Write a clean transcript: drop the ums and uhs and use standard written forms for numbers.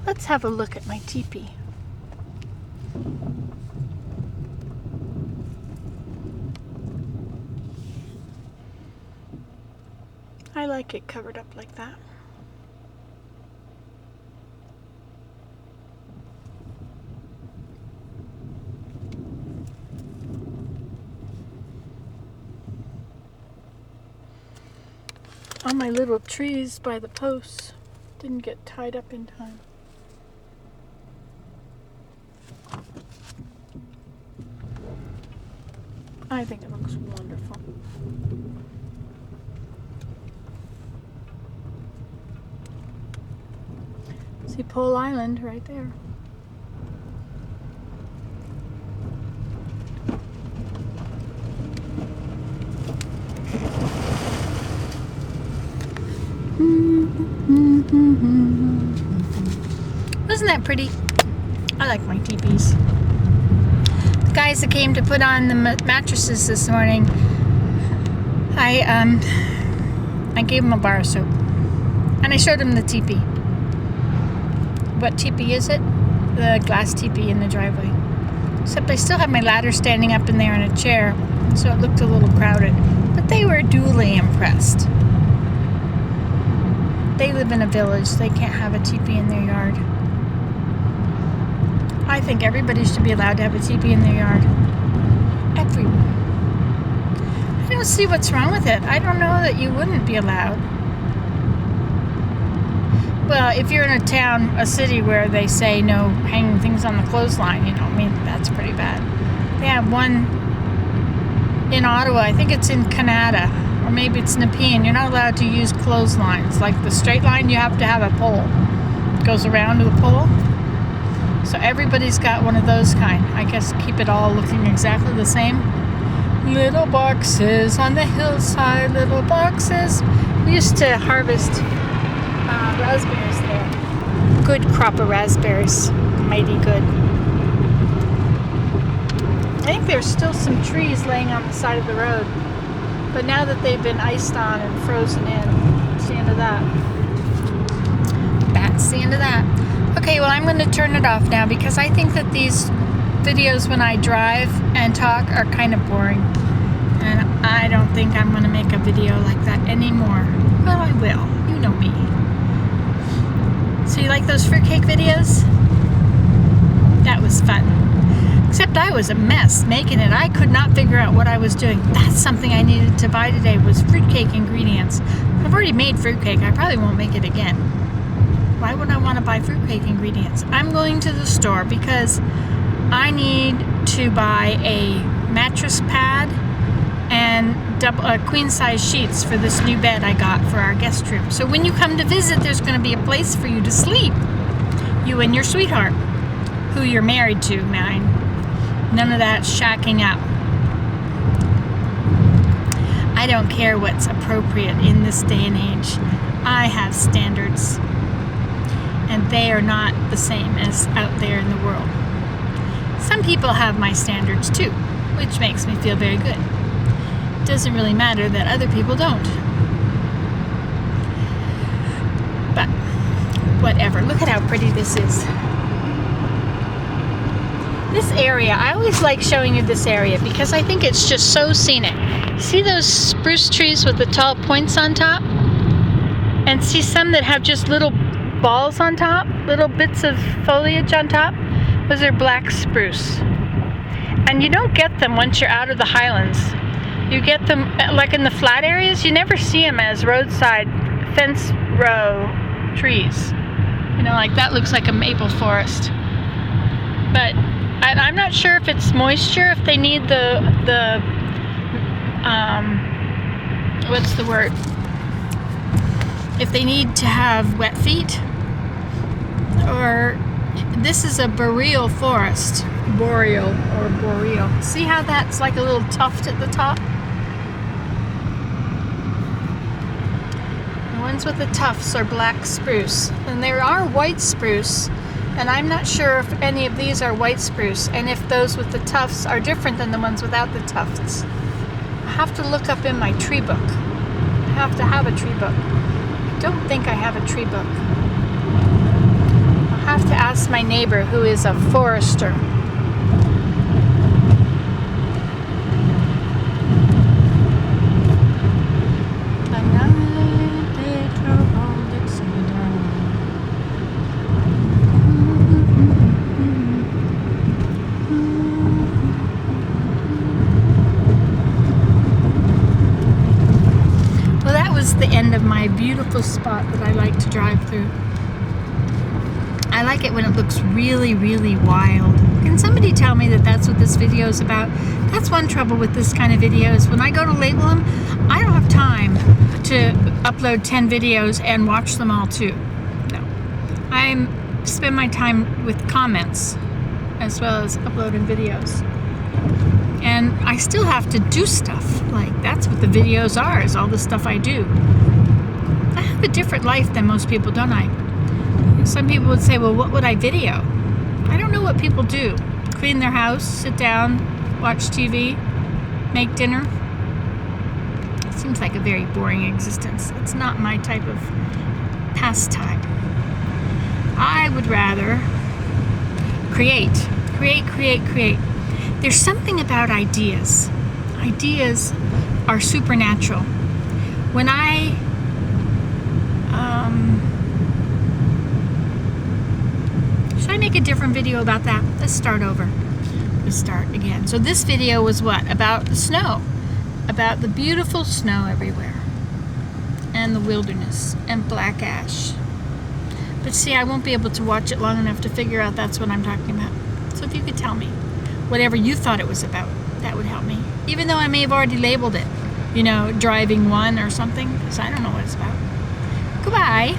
Let's have a look at my teepee. I like it covered up like that. All my little trees by the posts didn't get tied up in time. I think it looks wonderful. See Pole Island right there. Wasn't that pretty? I like my teepees. The guys that came to put on the mattresses this morning, I gave them a bar of soap, and I showed them the teepee. What teepee is it? The glass teepee in the driveway. Except I still have my ladder standing up in there in a chair, so it looked a little crowded. But they were duly impressed. They live in a village. They can't have a teepee in their yard. I think everybody should be allowed to have a teepee in their yard. Everyone. I don't see what's wrong with it. I don't know that you wouldn't be allowed. Well, if you're in a town, a city where they say no hanging things on the clothesline, that's pretty bad. They have one in Ottawa. I think it's in Canada. Or maybe it's Nepean. You're not allowed to use clotheslines. Like the straight line, you have to have a pole. It goes around to the pole. So everybody's got one of those kind. I guess keep it all looking exactly the same. Little boxes on the hillside, little boxes. We used to harvest raspberries there. Good crop of raspberries. Mighty good. I think there's still some trees laying on the side of the road. But now that they've been iced on and frozen in, that's the end of that. That's the end of that. Okay, well, I'm going to turn it off now because I think that these videos when I drive and talk are kind of boring. And I don't think I'm going to make a video like that anymore. Well, I will. You know me. So you like those fruitcake videos? That was fun. Except I was a mess making it. I could not figure out what I was doing. That's something I needed to buy today was fruitcake ingredients. I've already made fruitcake. I probably won't make it again. Why would I want to buy fruitcake ingredients? I'm going to the store because I need to buy a mattress pad and queen size sheets for this new bed I got for our guest room. So when you come to visit, there's going to be a place for you to sleep. You and your sweetheart, who you're married to, man. None of that shacking up. I don't care what's appropriate in this day and age. I have standards. And they are not the same as out there in the world. Some people have my standards too, which makes me feel very good. It doesn't really matter that other people don't. But whatever. Look at how pretty this is. This area, I always like showing you this area because I think it's just so scenic. See those spruce trees with the tall points on top? And see some that have just little balls on top, little bits of foliage on top? Those are black spruce. And you don't get them once you're out of the highlands. You get them like in the flat areas, you never see them as roadside fence row trees. Like that looks like a maple forest. But I'm not sure if it's moisture, if they need the what's the word? If they need to have wet feet, or this is a boreal forest. Boreal. See how that's like a little tuft at the top? The ones with the tufts are black spruce. And there are white spruce. And I'm not sure if any of these are white spruce, and if those with the tufts are different than the ones without the tufts. I have to look up in my tree book. I have to have a tree book. I don't think I have a tree book. I'll have is my neighbor who is a forester. Well, that was the end of my beautiful spot that I like to drive through. I like it when it looks really, really wild. Can somebody tell me that that's what this video is about? That's one trouble with this kind of videos. When I go to label them, I don't have time to upload 10 videos and watch them all too. No. I spend my time with comments as well as uploading videos. And I still have to do stuff. Like, that's what the videos are, is all the stuff I do. I have a different life than most people, don't I? Some people would say, well, what would I video? I don't know what people do. Clean their house, sit down, watch TV, make dinner. It seems like a very boring existence. It's not my type of pastime. I would rather create. There's something about ideas. Ideas are supernatural. When I should I make a different video about that? Let's start over. Let's start again. So this video was what? About the snow. About the beautiful snow everywhere. And the wilderness. And black ash. But see, I won't be able to watch it long enough to figure out that's what I'm talking about. So if you could tell me whatever you thought it was about, that would help me. Even though I may have already labeled it. You know, driving one or something. Because I don't know what it's about. Goodbye.